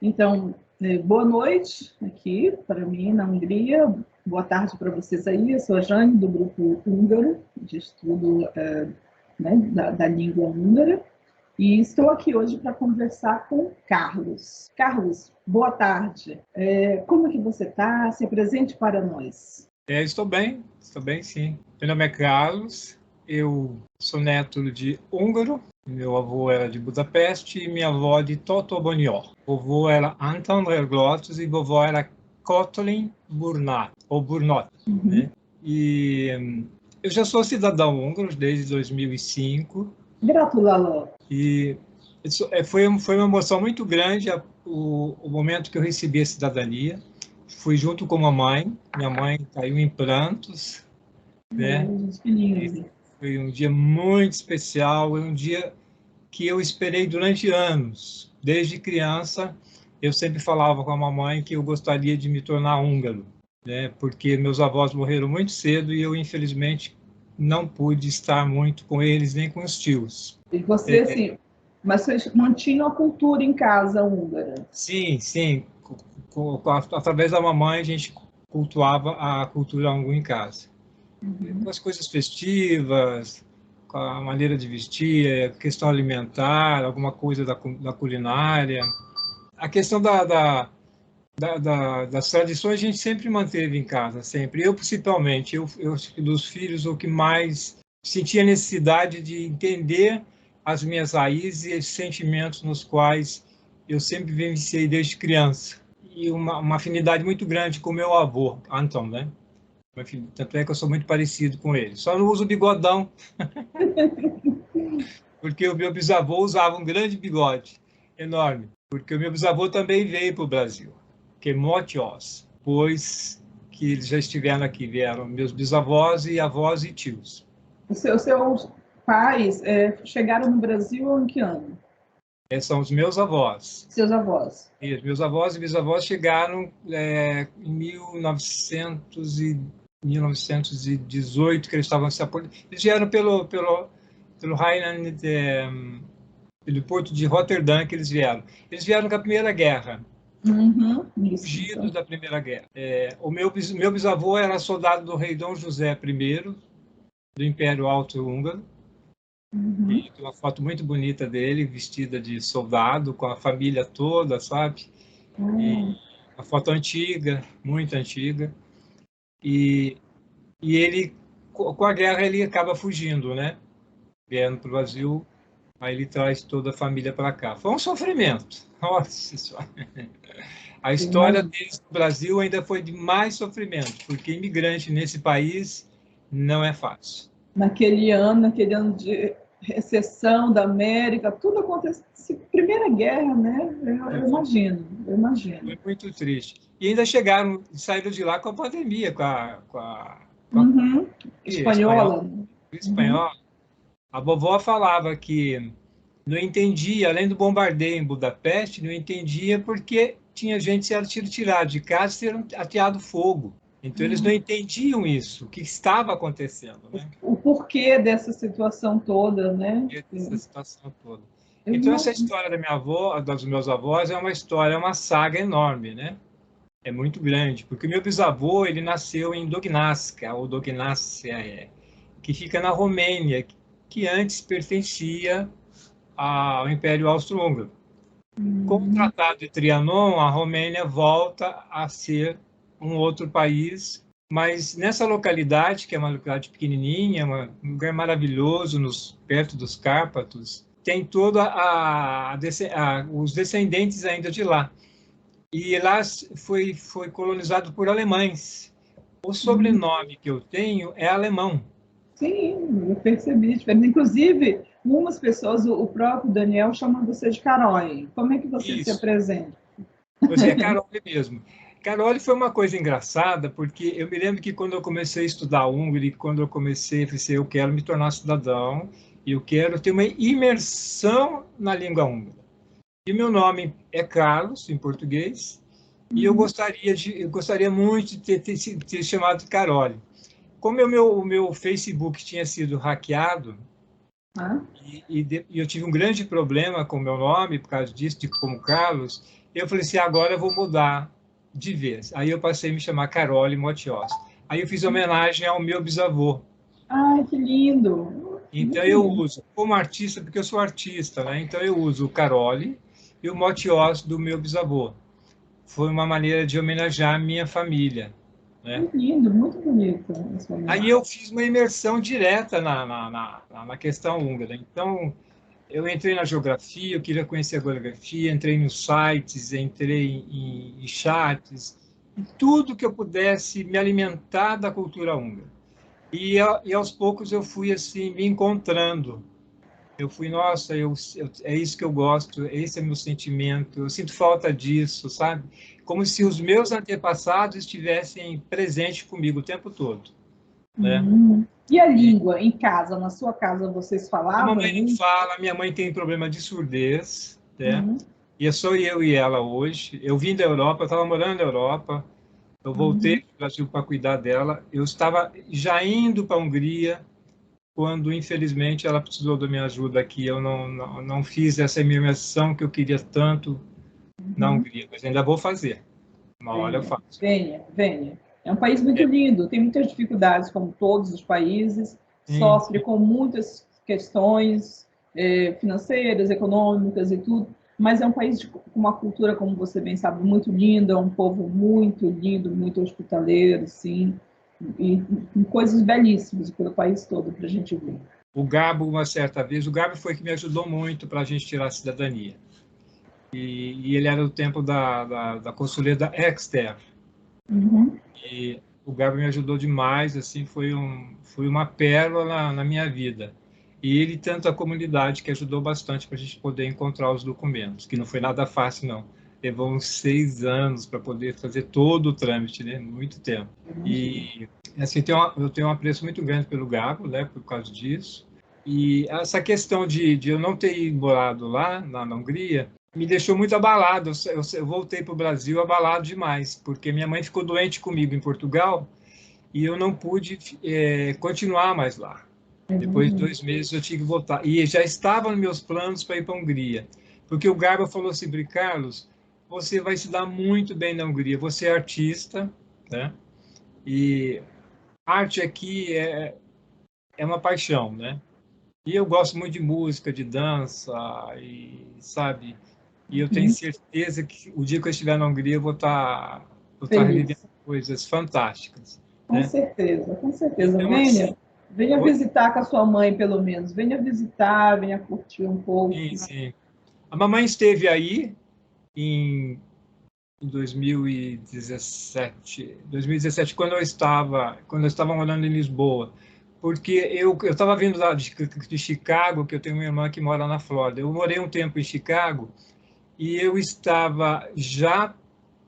Então, boa noite aqui para mim na Hungria. Boa tarde para vocês aí. Eu sou a Jane, do grupo húngaro de estudo né, da língua húngara. E estou aqui hoje para conversar com Carlos. Carlos, boa tarde. Como é que você está? Se apresente para nós. Estou bem, sim. Meu nome é Carlos, eu sou neto de húngaro, meu avô era de Budapeste e minha avó de Totobonior. Vovô era Anton Reglottos e vovó era Kotlin Burnat, ou Burnot. Né? E eu já sou cidadão húngaro desde 2005. Gratulalo. E foi uma emoção muito grande o momento que eu recebi a cidadania. Fui junto com a mamãe, minha mãe caiu em prantos, né? Foi um dia muito especial, foi um dia que eu esperei durante anos. Desde criança, eu sempre falava com a mamãe que eu gostaria de me tornar húngaro, né? Porque meus avós morreram muito cedo e eu, infelizmente, não pude estar muito com eles, nem com os tios. E você, assim, mas você mantinha a cultura em casa húngara? Sim, sim. Através da mamãe, a gente cultuava a cultura húngara em casa. Com as coisas festivas, com a maneira de vestir, a questão alimentar, alguma coisa da culinária. A questão das tradições a gente sempre manteve em casa, sempre. Eu, principalmente, eu dos filhos, o que mais sentia necessidade de entender as minhas raízes e os sentimentos nos quais eu sempre vivenciei desde criança. E uma afinidade muito grande com meu avô, Anton, né? Tanto é que eu sou muito parecido com ele. Só não uso bigodão, porque o meu bisavô usava um grande bigode, enorme. Porque o meu bisavô também veio para o Brasil, que é Motiós, pois que eles já estiveram aqui, vieram meus bisavós e avós e tios. Os seus pais chegaram no Brasil em que ano? São os meus avós. Seus avós? E meus avós e bisavós chegaram em 1918, que eles estavam se aposentando. Eles vieram pelo Rheinland, pelo porto de Roterdã, que eles vieram. Eles vieram com a Primeira Guerra. Fugidos da Primeira Guerra. O meu bisavô era soldado do rei Dom José I, do Império Austro-Húngaro. E tem uma foto muito bonita dele, vestida de soldado, com a família toda, sabe? E uma foto antiga, muito antiga. E ele, com a guerra, ele acaba fugindo, né? Viendo para o Brasil, aí ele traz toda a família para cá. Foi um sofrimento. Nossa Senhora. A história deles no Brasil ainda foi de mais sofrimento, porque imigrante nesse país não é fácil. Naquele ano de recessão da América, tudo aconteceu. Primeira Guerra, né? Eu imagino. Foi muito triste. E ainda saíram de lá com a pandemia, com a espanhola. Espanhola. A vovó falava que não entendia, além do bombardeio em Budapeste, não entendia porque tinha gente sendo tirado de casa e sendo ateado fogo. Então, eles não entendiam isso, o que estava acontecendo. Né? O porquê dessa situação toda, né? Então, essa história da minha avó, dos meus avós, é uma saga enorme, né? É muito grande, porque meu bisavô, ele nasceu em Dognasca, ou Dognácia, que fica na Romênia, que antes pertencia ao Império Austro-Húngaro. Com o Tratado de Trianon, a Romênia volta a ser um outro país, mas nessa localidade, que é uma localidade pequenininha, um lugar maravilhoso, perto dos Cárpatos, tem todos os descendentes ainda de lá. E lá foi colonizado por alemães. O sobrenome que eu tenho é alemão. Sim, eu percebi. Inclusive, umas pessoas, o próprio Daniel, chama você de Carole. Como é que você se apresenta? Você é Carole mesmo. Carole foi uma coisa engraçada, porque eu me lembro que quando eu comecei a estudar húngaro, e quando eu comecei a dizer, eu quero me tornar cidadão, e eu quero ter uma imersão na língua húngara. E meu nome é Carlos, em português, e eu gostaria muito de ter chamado de Carole. Como o meu Facebook tinha sido hackeado, E eu tive um grande problema com o meu nome, por causa disso, de como Carlos. Eu falei assim, agora eu vou mudar de vez. Aí eu passei a me chamar Carole Motios. Aí eu fiz homenagem ao meu bisavô. Ai, que lindo! Então eu uso, como artista, porque eu sou artista, né? Então eu uso o Carole e o Motios do meu bisavô. Foi uma maneira de homenagear a minha família, né? Que lindo, muito bonito. Aí eu fiz uma imersão direta na questão húngara. Então, eu entrei na geografia, eu queria conhecer a geografia, entrei nos sites, entrei em chats, em tudo que eu pudesse me alimentar da cultura húngara. E aos poucos eu fui assim me encontrando. Eu fui, nossa, é isso que eu gosto, esse é meu sentimento, eu sinto falta disso, sabe? Como se os meus antepassados estivessem presentes comigo o tempo todo, né? E a língua, em casa, na sua casa, vocês A falavam? mamãe não fala, minha mãe tem problema de surdez, né? E é só eu e ela hoje. Eu vim da Europa, eu estava morando na Europa, eu voltei para o Brasil para cuidar dela. Eu estava já indo para a Hungria, quando, infelizmente, ela precisou da minha ajuda aqui. Eu não fiz essa imersão que eu queria tanto na Hungria, mas ainda vou fazer. Uma hora eu faço. Venha. É um país muito lindo, tem muitas dificuldades, como todos os países, sofre com muitas questões financeiras, econômicas e tudo, mas é um país com uma cultura, como você bem sabe, muito linda, um povo muito lindo, muito hospitaleiro, sim, e coisas belíssimas pelo país todo para a gente ver. O Gabo, uma certa vez, o Gabo foi que me ajudou muito para a gente tirar a cidadania. E ele era do tempo da consuleda Exter. E o Gabo me ajudou demais, assim, foi uma pérola na minha vida. E ele, tanto a comunidade, que ajudou bastante para a gente poder encontrar os documentos, que não foi nada fácil, não. Levou uns 6 anos para poder fazer todo o trâmite, né? Muito tempo. E, assim, eu tenho um apreço muito grande pelo Gabo, né? Por causa disso. E essa questão de eu não ter morado lá, na Hungria, me deixou muito abalado. Eu voltei para o Brasil abalado demais, porque minha mãe ficou doente comigo em Portugal e eu não pude continuar mais lá. Depois de 2 meses eu tive que voltar. E já estava nos meus planos para ir para a Hungria, porque o Garba falou assim, Carlos, você vai se dar muito bem na Hungria, você é artista, né? E arte aqui é uma paixão, né? E eu gosto muito de música, de dança, e sabe? E eu tenho certeza que o dia que eu estiver na Hungria eu vou estar revivendo coisas fantásticas. Com certeza, com certeza. Então, assim, venha visitar com a sua mãe, pelo menos. Venha visitar, venha curtir um pouco. Sim, sim. A mamãe esteve aí em 2017, quando eu estava morando em Lisboa, porque eu estava vindo de Chicago, que eu tenho uma irmã que mora na Flórida. Eu morei um tempo em Chicago e eu estava já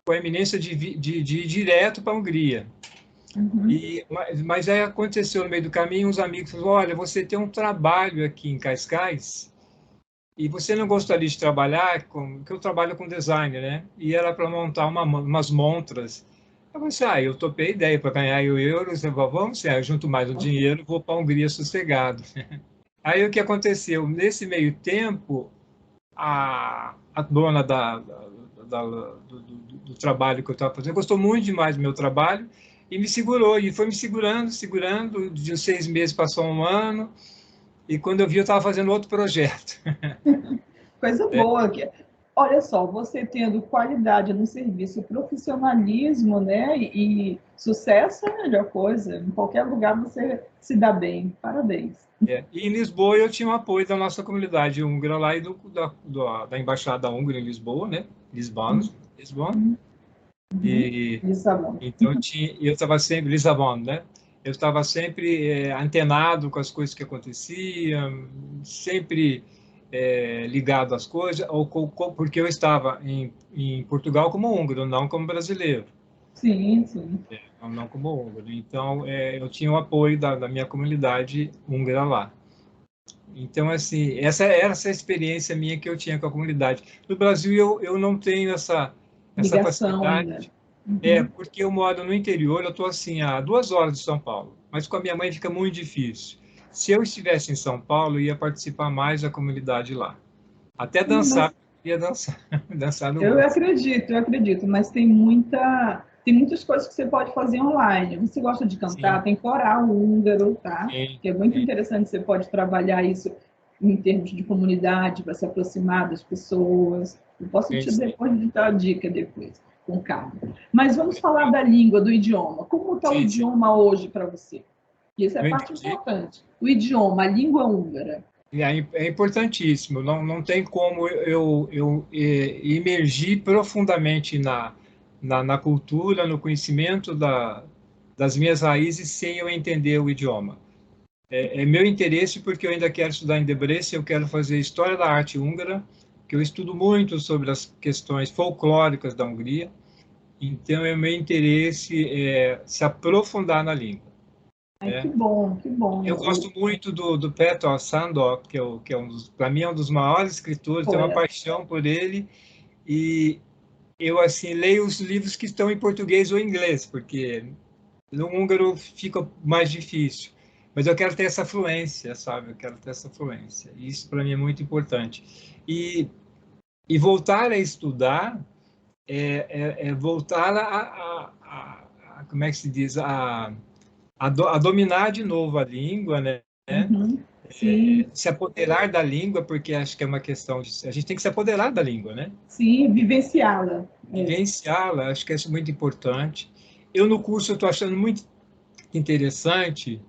com a iminência de ir direto para a Hungria. Mas aí aconteceu no meio do caminho, uns amigos falaram, olha, você tem um trabalho aqui em Cascais e você não gostaria de trabalhar porque eu trabalho com design, né? E era para montar umas montras. Eu pensei, eu topei a ideia para ganhar euros, vamos, eu junto mais o dinheiro, vou para a Hungria sossegado. Aí o que aconteceu? Nesse meio tempo, a dona do trabalho que eu estava fazendo gostou muito demais do meu trabalho e me segurou, e foi me segurando, de uns 6 meses passou um ano, e quando eu vi, eu estava fazendo outro projeto. Coisa boa. Olha só, você tendo qualidade no serviço, profissionalismo, né? E sucesso é a melhor coisa. Em qualquer lugar você se dá bem. Parabéns. E em Lisboa eu tinha o apoio da nossa comunidade húngara lá e da Embaixada Húngara em Lisboa, né? Lisboa. E Lissabon. então eu estava sempre Lissabon, né? Eu estava sempre antenado com as coisas que aconteciam, sempre ligado às coisas, porque eu estava em Portugal como húngaro, não como brasileiro. Sim, sim. Não como húngaro. Então, eu tinha o apoio da minha comunidade húngara lá. Então, assim, essa era essa experiência minha que eu tinha com a comunidade. No Brasil, eu não tenho essa Ligação ainda. facilidade. Porque eu moro no interior, eu estou assim, a 2 horas de São Paulo. Mas com a minha mãe fica muito difícil. se eu estivesse em São Paulo, eu ia participar mais da comunidade lá. Até dançar, ia dançar, dançar no grupo. Eu acredito, mas tem muitas coisas que você pode fazer online. Você gosta de cantar, Sim. tem coral húngaro, tá? Sim, Que é muito sim. interessante, você pode trabalhar isso em termos de comunidade, para se aproximar das pessoas. Eu posso Sim, te sim. depois dar a dica depois, com calma. Mas vamos falar da língua, do idioma. Como está o Sim, sim. idioma hoje para você? Isso é Não parte entendi. importante. O idioma, a língua húngara. É importantíssimo. Não tem como eu imergir profundamente na cultura, no conhecimento das minhas raízes sem eu entender o idioma. É meu interesse porque eu ainda quero estudar em Debrecen, eu quero fazer História da Arte Húngara, que eu estudo muito sobre as questões folclóricas da Hungria. Então, é meu interesse se aprofundar na língua. Ai, que bom, que bom. Eu gosto muito do Peter Sandor, que é para mim é um dos maiores escritores, tenho uma paixão por ele, e eu assim leio os livros que estão em português ou inglês, porque no húngaro fica mais difícil. Mas eu quero ter essa fluência, sabe? Eu quero ter essa fluência. E isso para mim é muito importante. E voltar a estudar voltar como é que se diz, a dominar de novo a língua, né? Uhum. Sim. Se apoderar da língua, porque acho que é uma questão de... A gente tem que se apoderar da língua, né? Sim, vivenciá-la. Vivenciá-la, acho que isso é muito importante. Eu, no curso, estou achando muito interessante,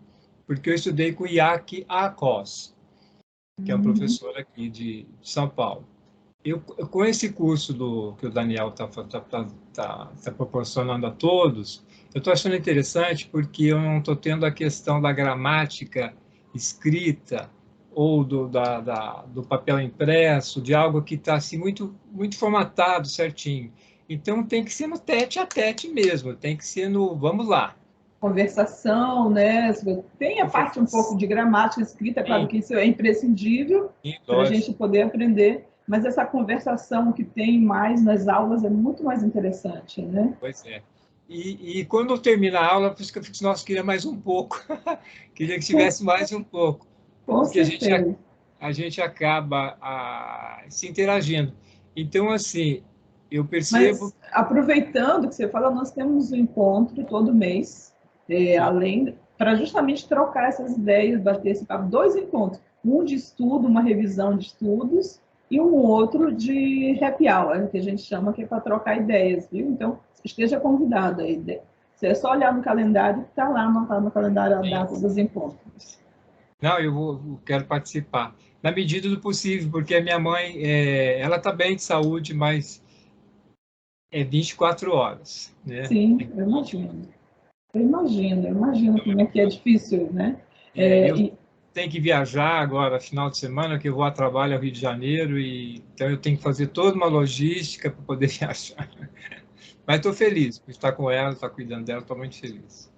porque eu estudei com o Iaki Akos, que é um professor aqui de São Paulo. Com esse curso que o Daniel está proporcionando a todos, eu estou achando interessante porque eu não estou tendo a questão da gramática escrita ou do papel impresso, de algo que está assim, muito formatado certinho. Então, tem que ser no tete a tete mesmo, tem que ser no vamos lá. Conversação, né? Tem a parte um pouco de gramática escrita, claro que isso é imprescindível para a gente poder aprender, mas essa conversação que tem mais nas aulas é muito mais interessante, né? Pois é. E quando eu termino a aula, por isso que eu fico, nossa, queria mais um pouco. Queria que tivesse mais um pouco. Com Porque certeza. a gente acaba se interagindo. Então, assim, eu percebo... Mas, aproveitando que você fala, nós temos um encontro todo mês, além, para justamente trocar essas ideias, bater esse papo, 2 encontros. Um de estudo, uma revisão de estudos, e um outro de happy hour, que a gente chama, que é para trocar ideias, viu? Então, esteja convidado aí. Você é só olhar no calendário, que está lá anotado no calendário a data dos encontros. Não, eu quero participar. Na medida do possível, porque a minha mãe, ela está bem de saúde, mas é 24 horas, né? Sim, eu imagino. Eu imagino como é que é difícil, né? Eu tenho que viajar agora, final de semana, que eu vou a trabalho ao Rio de Janeiro, então eu tenho que fazer toda uma logística para poder viajar. Mas estou feliz por estar com ela, estar cuidando dela, estou muito feliz.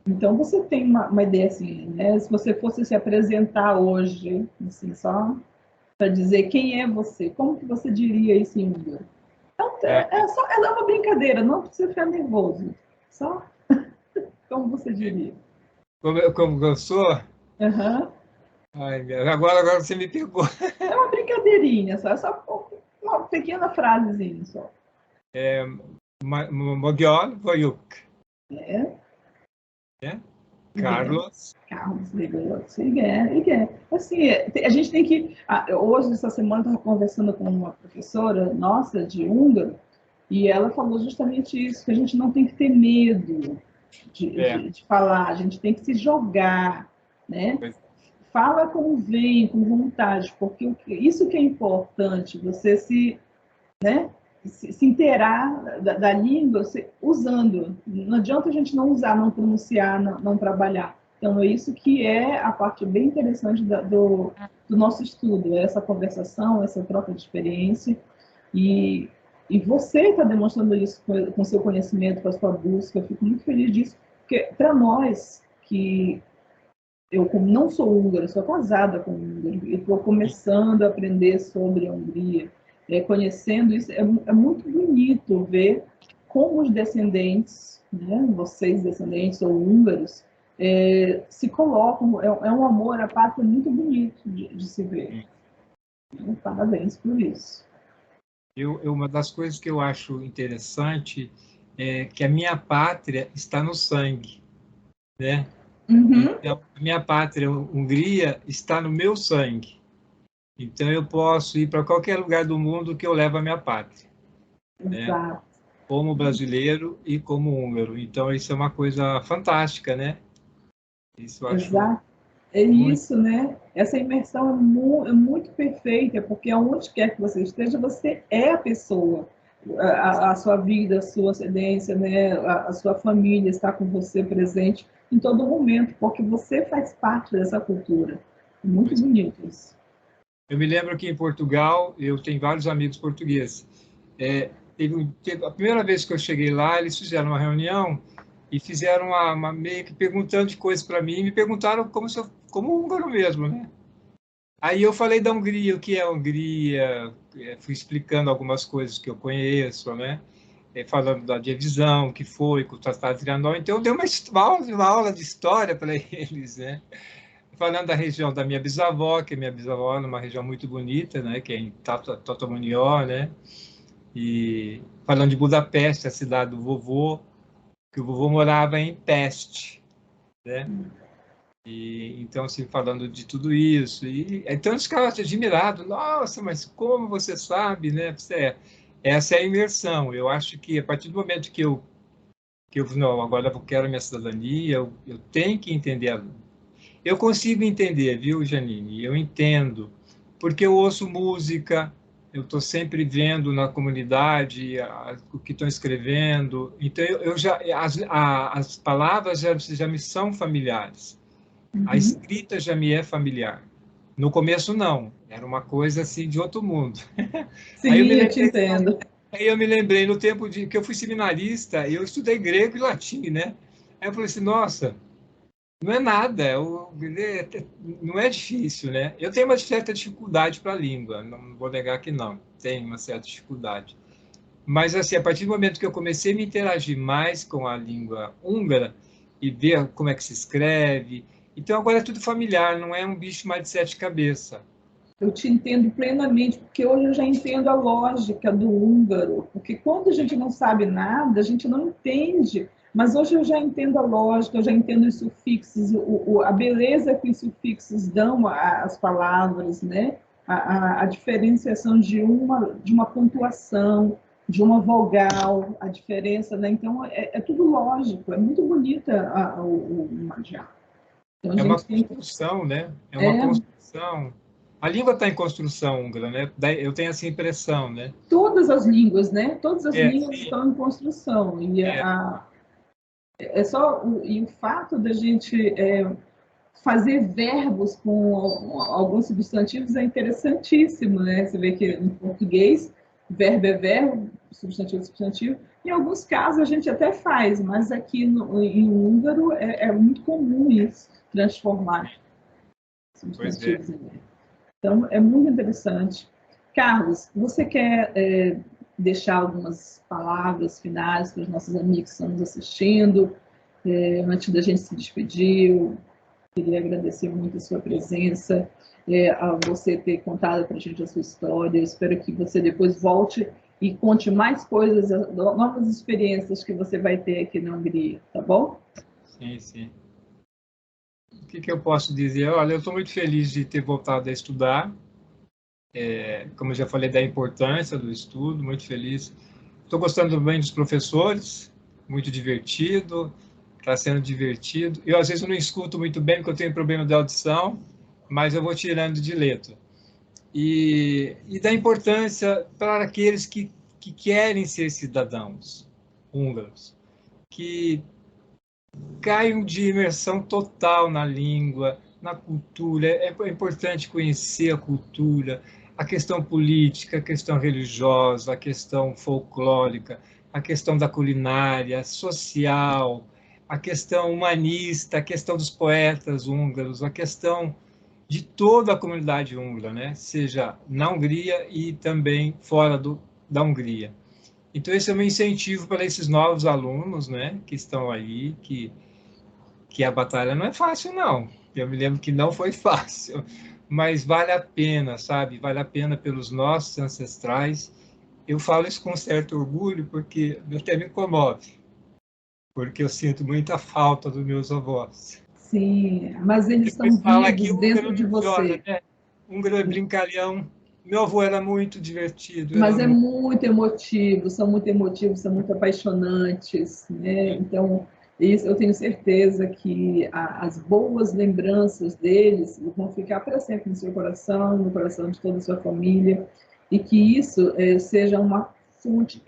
Então, você tem uma ideia assim, né? Se você fosse se apresentar hoje, assim, só para dizer quem é você, como que você diria isso em húngaro? Então, ela é uma brincadeira, não precisa ficar nervoso. Só como você diria? Como eu sou? Uhum. Ai, agora você me pegou. É uma brincadeirinha, só uma pequena frasezinha só. Magyar vagyok. É. É? Igen. Carlos. Carlos ligou. Igen. Assim, a gente tem que... Hoje, essa semana, eu estava conversando com uma professora nossa de húngaro, e ela falou justamente isso, que a gente não tem que ter medo de falar, a gente tem que se jogar, né? Fala como vem, com vontade, porque isso que é importante, você né, se inteirar da língua usando. Não adianta a gente não usar, não pronunciar, não trabalhar. Então, é isso que é a parte bem interessante do nosso estudo, essa conversação, essa troca de experiência. E você está demonstrando isso com o seu conhecimento, com a sua busca. Eu fico muito feliz disso, porque para nós que eu, como não sou húngara, sou casada com húngaro, e estou começando a aprender sobre a Hungria, conhecendo isso, é muito bonito ver como os descendentes, né, vocês descendentes ou húngaros, se colocam, é um amor à pátria muito bonito de se ver. Então, parabéns por isso. Uma das coisas que eu acho interessante é que a minha pátria está no sangue, né? Uhum. Então, a minha pátria, Hungria, está no meu sangue. Então, eu posso ir para qualquer lugar do mundo que eu levo a minha pátria, né? Exato. Como brasileiro e como húngaro. Então, isso é uma coisa fantástica, né? Isso eu acho Exato. É muito... isso, né? Essa imersão é muito perfeita, porque aonde quer que você esteja, você é a pessoa. A sua vida, a sua ascendência, né? A sua família está com você presente em todo momento, porque você faz parte dessa cultura. É muito bonito isso. Eu me lembro que em Portugal, eu tenho vários amigos portugueses. A primeira vez que eu cheguei lá, eles fizeram uma reunião e fizeram meio que perguntando de coisas para mim, e me perguntaram como húngaro mesmo, né? Aí eu falei da Hungria, o que é a Hungria, fui explicando algumas coisas que eu conheço, né? Falando da divisão que foi com o Tratado de Trianon. Então eu dei uma aula de história para eles, né? Falando da região da minha bisavó, que minha bisavó é numa região muito bonita, né? Que é em Tatabánya, né? E falando de Budapeste, a cidade do vovô, que o vovô morava em Peste, né? E então, assim, falando de tudo isso. E então eles ficavam admirados. Nossa, mas como você sabe, né? Essa é a imersão. Eu acho que a partir do momento que eu não, agora eu quero a minha cidadania, eu tenho que entender. Eu consigo entender, viu, Janine? Eu entendo, porque eu ouço música, eu estou sempre vendo na comunidade o que estão escrevendo. Então, eu já as palavras já me são familiares. A escrita já me é familiar. No começo, não. Era uma coisa assim de outro mundo. Aí eu Sim, me eu te lembrei, entendo. no tempo que eu fui seminarista, eu estudei grego e latim, né? Aí eu falei assim, nossa, não é nada, não é difícil, né? Eu tenho uma certa dificuldade para a língua, não vou negar que não, tenho uma certa dificuldade. Mas, assim, a partir do momento que eu comecei a me interagir mais com a língua húngara e ver como é que se escreve, então agora é tudo familiar, não é um bicho mais de sete cabeças. Eu te entendo plenamente, porque hoje eu já entendo a lógica do húngaro, porque quando a gente não sabe nada, a gente não entende, mas hoje eu já entendo a lógica, eu já entendo os sufixos, a beleza que os sufixos dão às palavras, né? A diferenciação de uma pontuação, de uma vogal, a diferença, né? Então, é tudo lógico, é muito bonita o Magyar. Então, a É uma gente tem que... construção, né? É uma construção. A língua está em construção húngara, né? Eu tenho essa impressão, né? Todas as línguas, né? Todas as línguas Sim, estão em construção. E é, é só o fato da gente fazer verbos com alguns substantivos é interessantíssimo, né? Você vê que em português, verbo é verbo, substantivo é substantivo. Em alguns casos a gente até faz, mas aqui em húngaro é muito comum isso, transformar pois é. substantivos em verbo. Então, é muito interessante. Carlos, você quer deixar algumas palavras finais para os nossos amigos que estão nos assistindo? Antes da gente se despedir, eu queria agradecer muito a sua presença, a você ter contado para a gente a sua história. Eu espero que você depois volte e conte mais coisas, novas experiências que você vai ter aqui na Hungria, tá bom? Sim, sim. O que eu posso dizer? Olha, eu estou muito feliz de ter voltado a estudar. Como eu já falei, da importância do estudo, muito feliz. Estou gostando bem dos professores, muito divertido, está sendo divertido. Eu, às vezes, não escuto muito bem, porque eu tenho problema de audição, mas eu vou tirando de letra. E da importância para aqueles que querem ser cidadãos húngaros, que caiam de imersão total na língua, na cultura. É importante conhecer a cultura, a questão política, a questão religiosa, a questão folclórica, a questão da culinária, social, a questão humanista, a questão dos poetas húngaros, a questão de toda a comunidade húngara, né? Seja na Hungria e também fora da Hungria. Então, esse é o meu incentivo para esses novos alunos, né, que estão aí, que que a batalha não é fácil, não. Eu me lembro que não foi fácil, mas vale a pena, sabe? Vale a pena pelos nossos ancestrais. Eu falo isso com certo orgulho, porque até me comove, porque eu sinto muita falta dos meus avós. Sim, mas eles estão Depois fala que vivos húngaro dentro de não chora, você. né? Húngaro é brincalhão. Meu avô era muito divertido. Mas Era é muito... muito emotivos, são muito apaixonantes, né? Então, isso eu tenho certeza que as boas lembranças deles vão ficar para sempre no seu coração, no coração de toda a sua família, e que isso seja uma fonte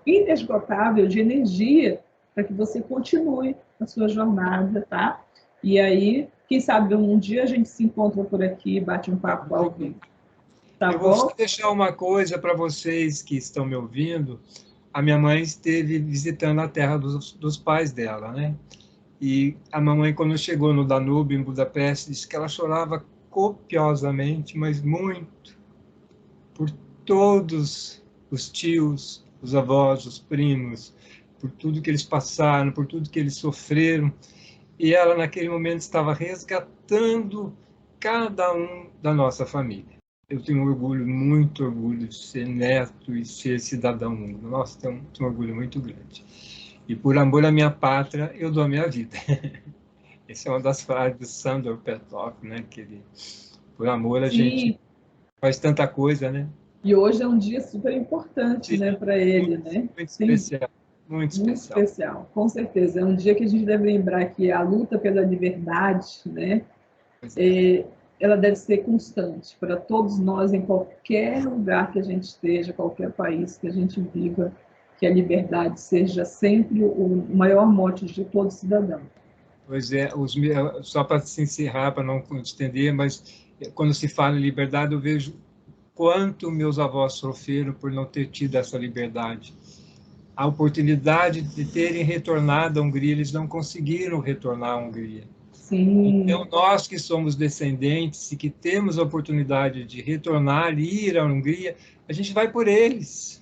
inesgotável de energia para que você continue a sua jornada, tá? E aí, quem sabe um dia a gente se encontra por aqui, bate um papo ao vivo, tá Eu vou só bom? deixar uma coisa para vocês que estão me ouvindo. A minha mãe esteve visitando a terra dos pais dela, né? E a mamãe, quando chegou no Danúbio, em Budapeste, disse que ela chorava copiosamente, mas muito, por todos os tios, os avós, os primos, por tudo que eles passaram, por tudo que eles sofreram. E ela, naquele momento, estava resgatando cada um da nossa família. Eu tenho orgulho, muito orgulho de ser neto e ser cidadão húngaro. Nossa, tenho um orgulho muito grande. E por amor à minha pátria, eu dou a minha vida. Essa é uma das frases do Sandor Petrov, né? Que ele, por amor a gente Sim, faz tanta coisa, né? e hoje é um dia super importante, Sim, né, para ele, né? muito Sim, especial, muito muito especial. especial, com certeza. É um dia que a gente deve lembrar que a luta pela liberdade, né, Pois é. ela deve ser constante para todos nós, em qualquer lugar que a gente esteja, qualquer país que a gente viva, que a liberdade seja sempre o maior mote de todo cidadão. Pois é, só para se encerrar, para não estender, mas quando se fala em liberdade, eu vejo quanto meus avós sofreram por não ter tido essa liberdade. A oportunidade de terem retornado à Hungria, eles não conseguiram retornar à Hungria. Então, Sim, nós que somos descendentes e que temos a oportunidade de retornar e ir à Hungria, a gente vai por eles,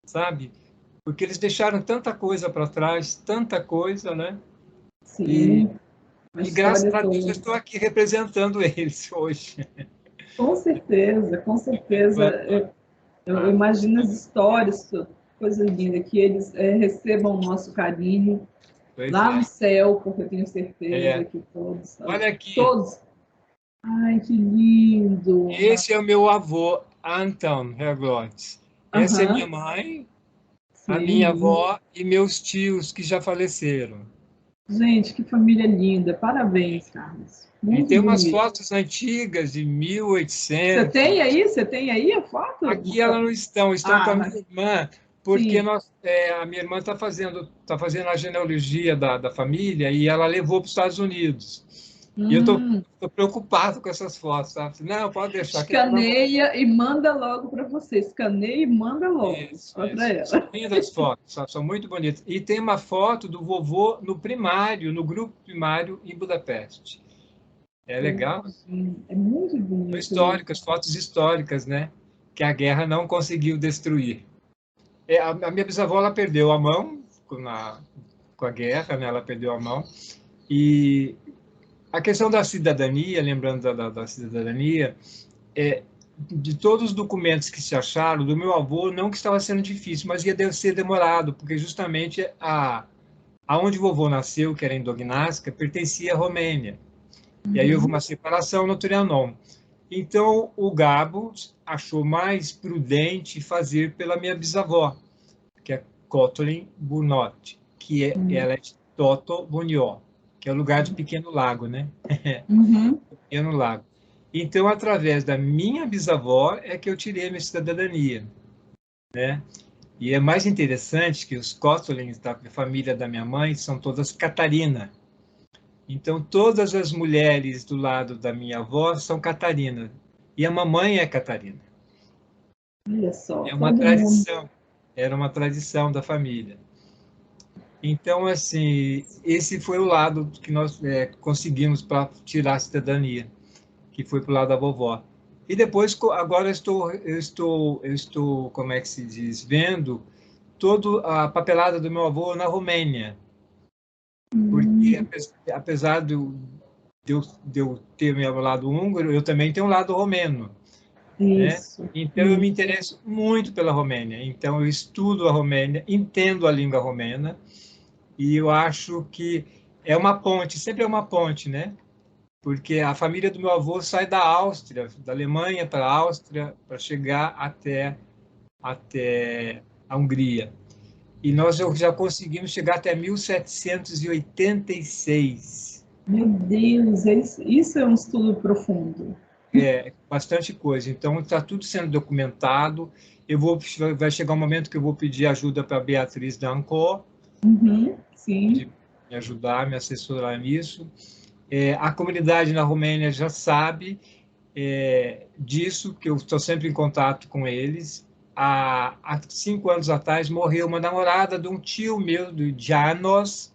sabe? Porque eles deixaram tanta coisa para trás, tanta coisa, né? E, sim, a e graças história a Deus eu toda. estou aqui representando eles hoje. Com certeza, com certeza. Eu Ah, imagino as histórias, coisa linda, que eles recebam o nosso carinho pois lá no é. céu, porque eu tenho certeza É. que todos, Olha aqui, todos. Ai, que lindo! esse é o meu avô, Anton Herglotz. Essa é minha Aham, mãe, a sim, minha lindo. avó e meus tios que já faleceram. Gente, que família linda. Parabéns, Carlos. E Muito tem umas bonito. fotos antigas de Você 1800. tem aí? Você tem aí a foto? Aqui elas não estão com Ah, a minha mas irmã, porque sim. a minha irmã está fazendo a genealogia da família e ela levou para os Estados Unidos. E eu estou Hum, preocupado com essas fotos, sabe? Não, pode deixar que ela vai voltar. escaneia e manda logo para você. Escaneia e manda logo Isso, para isso. São ela. lindas fotos, sabe? São muito bonitas. E tem uma foto do vovô no primário, no grupo primário em Budapeste. É legal. É muito São bonito isso. históricas, fotos históricas, né? Que a guerra não conseguiu destruir. A minha bisavó ela perdeu a mão com a guerra, né? Ela perdeu a mão. E a questão da cidadania, lembrando da cidadania, de todos os documentos que se acharam, do meu avô, não que estava sendo difícil, mas ia ser demorado, porque justamente aonde o vovô nasceu, que era em Dognasca, pertencia à Romênia. E aí houve Uhum. uma separação no Trianon. Então, o Gabo achou mais prudente fazer pela minha bisavó, que é Kotlin Burnot, ela é de Toto Bunió, que é o lugar de Pequeno Lago, né? Uhum. Pequeno Lago. Então, através da minha bisavó, é que eu tirei a minha cidadania, né? E é mais interessante que os Kotlins da família da minha mãe são todas Catarina. Então, todas as mulheres do lado da minha avó são Catarina. E a mamãe é Catarina. Olha só, É uma todo mundo. tradição. Era uma tradição da família. Então, assim, esse foi o lado que nós conseguimos para tirar a cidadania, que foi para o lado da vovó. E depois, agora eu estou, como é que se diz, vendo toda a papelada do meu avô na Romênia, porque que, apesar de eu ter meu lado húngaro, eu também tenho um lado romeno. Isso. Né? Então, eu me interesso muito pela Romênia. Então, eu estudo a Romênia, entendo a língua romena, e eu acho que é uma ponte, sempre é uma ponte, né? Porque a família do meu avô sai da Áustria, da Alemanha para a Áustria, para chegar até a Hungria. E nós já conseguimos chegar até 1786. Meu Deus, isso é um estudo profundo. Bastante coisa. Então, está tudo sendo documentado. Vai chegar um momento que eu vou pedir ajuda para a Beatriz Dancot, sim. me ajudar, me assessorar nisso. A comunidade na Romênia já sabe disso, que eu estou sempre em contato com eles. Há 5 anos atrás, morreu uma namorada de um tio meu, do Janos,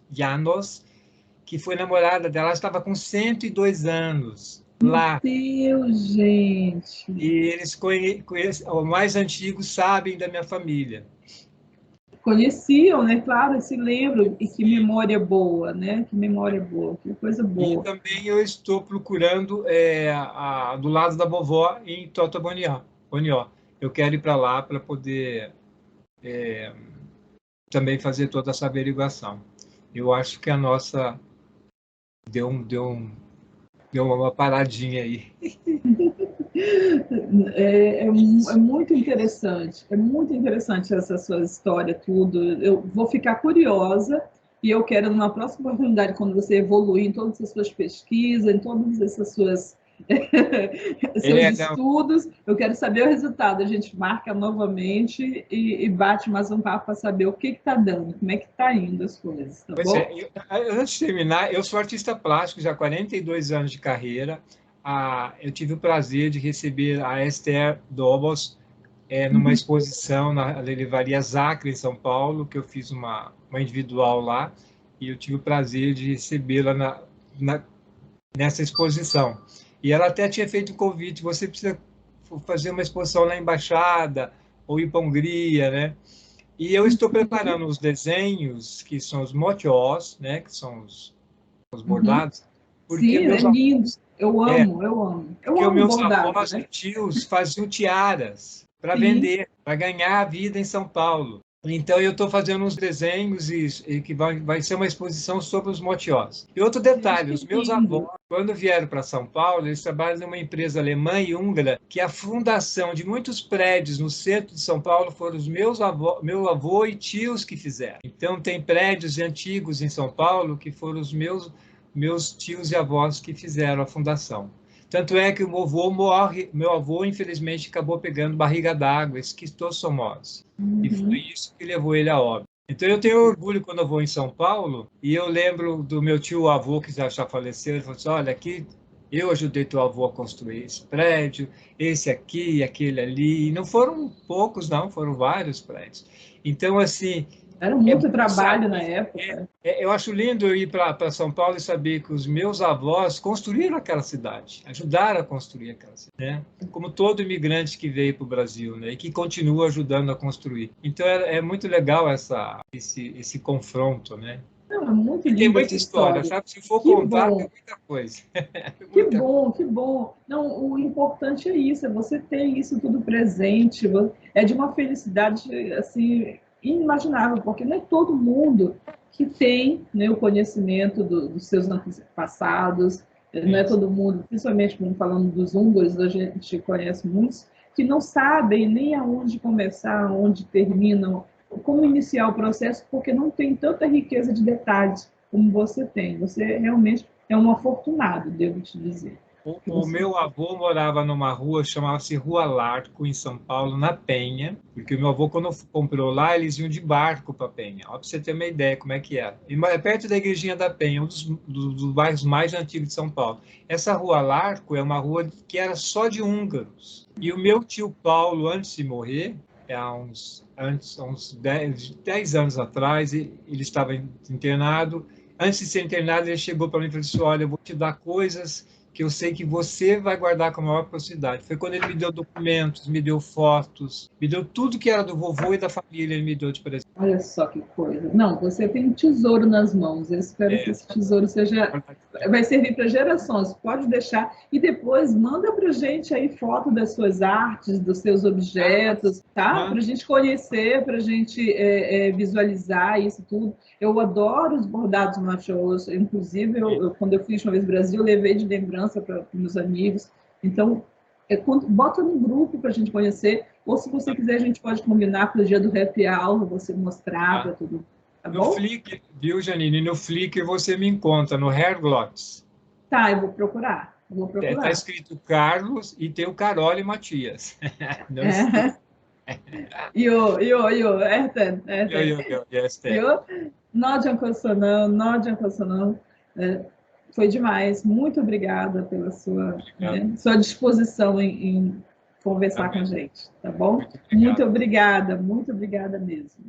que foi namorada dela. Ela estava com 102 anos lá. Meu Deus, gente! E eles os mais antigos sabem da minha família. Conheciam, né? Claro, se lembram. E que memória boa, né? Que memória boa, que coisa boa. E também eu estou procurando do lado da vovó em Totabonió. Eu quero ir para lá para poder também fazer toda essa averiguação. Eu acho que a nossa deu uma paradinha aí. É muito interessante, essa sua história, tudo. Eu vou ficar curiosa e eu quero, numa próxima oportunidade, quando você evoluir em todas as suas pesquisas, em todas essas suas seus estudos, eu quero saber o resultado. A gente marca novamente e bate mais um papo para saber o que está dando, como é que está indo as coisas, tá bom? Antes de terminar, eu sou artista plástico, já há 42 anos de carreira. Eu tive o prazer de receber a Esther Dobos numa exposição na Livraria Zacra, em São Paulo, que eu fiz uma individual lá, e eu tive o prazer de recebê-la nessa exposição. E ela até tinha feito um convite: você precisa fazer uma exposição na Embaixada, ou ir para a Hungria, né? E eu estou preparando os desenhos, que são os motiós, né? Que são os bordados. Sim, lindo. Eu amo. Porque os meus bordado, avós e tios faziam tiaras para vender, para ganhar a vida em São Paulo. Então, eu estou fazendo uns desenhos e que vai ser uma exposição sobre os motiós. E outro detalhe, os meus avós, quando vieram para São Paulo, eles trabalham numa empresa alemã e húngara, que a fundação de muitos prédios no centro de São Paulo foram os meu avô e tios que fizeram. Então, tem prédios antigos em São Paulo que foram os meus tios e avós que fizeram a fundação. Tanto é que meu avô, infelizmente, acabou pegando barriga d'água, esquistossomose. E foi isso que levou ele a óbito. Então, eu tenho orgulho quando eu vou em São Paulo, e eu lembro do meu tio-avô, que já faleceu. Ele falou assim: olha, aqui eu ajudei teu avô a construir esse prédio, esse aqui e aquele ali. E não foram poucos, não, foram vários prédios. Então, assim... Era muito trabalho na época. Eu acho lindo eu ir para São Paulo e saber que os meus avós construíram aquela cidade, ajudaram a construir aquela cidade, né? Como todo imigrante que veio para o Brasil, né? E que continua ajudando a construir. Então, é muito legal esse confronto, né? Não, é muito lindo. Tem muita história, sabe? Se for contar, tem muita coisa. Que bom, que bom. Não, o importante é isso, é você ter isso tudo presente. É de uma felicidade, assim, inimaginável, porque não é todo mundo que tem, né, o conhecimento dos seus antepassados, não é todo mundo, principalmente falando dos húngaros, a gente conhece muitos, que não sabem nem aonde começar, aonde terminam, como iniciar o processo, porque não tem tanta riqueza de detalhes como você tem. Você realmente é um afortunado, devo te dizer. O meu avô morava numa rua, chamava-se Rua Larco, em São Paulo, na Penha, porque o meu avô, quando comprou lá, eles iam de barco para Penha. Ó, para você ter uma ideia como é que era. E perto da Igrejinha da Penha, um dos bairros mais antigos de São Paulo. Essa Rua Larco é uma rua que era só de húngaros. E o meu tio Paulo, antes de morrer, há uns 10 anos atrás, ele estava internado. Antes de ser internado, ele chegou para mim e falou assim: olha, eu vou te dar coisas que eu sei que você vai guardar com a maior proximidade. Foi quando ele me deu documentos, me deu fotos, me deu tudo que era do vovô e da família, ele me deu de presente. Olha só que coisa. Não, você tem um tesouro nas mãos. Eu espero que esse tesouro vai servir para gerações. Pode deixar. E depois manda para a gente aí foto das suas artes, dos seus objetos, tá? Para a gente conhecer, para a gente visualizar isso tudo. Eu adoro os bordados machos. Inclusive, quando eu fui uma vez no Brasil, eu levei de lembrança para meus amigos. Então, bota no grupo para a gente conhecer, ou se você quiser, a gente pode combinar para o dia do happy hour, você mostrar para tudo. Tá bom? No Flickr, viu, Janine? No Flickr você me encontra, no Herglots. Tá, eu vou procurar. Está escrito Carlos e tem o Carole Matias. Foi demais. Muito obrigada pela sua disposição em conversar com a gente, tá bom? Muito obrigada mesmo.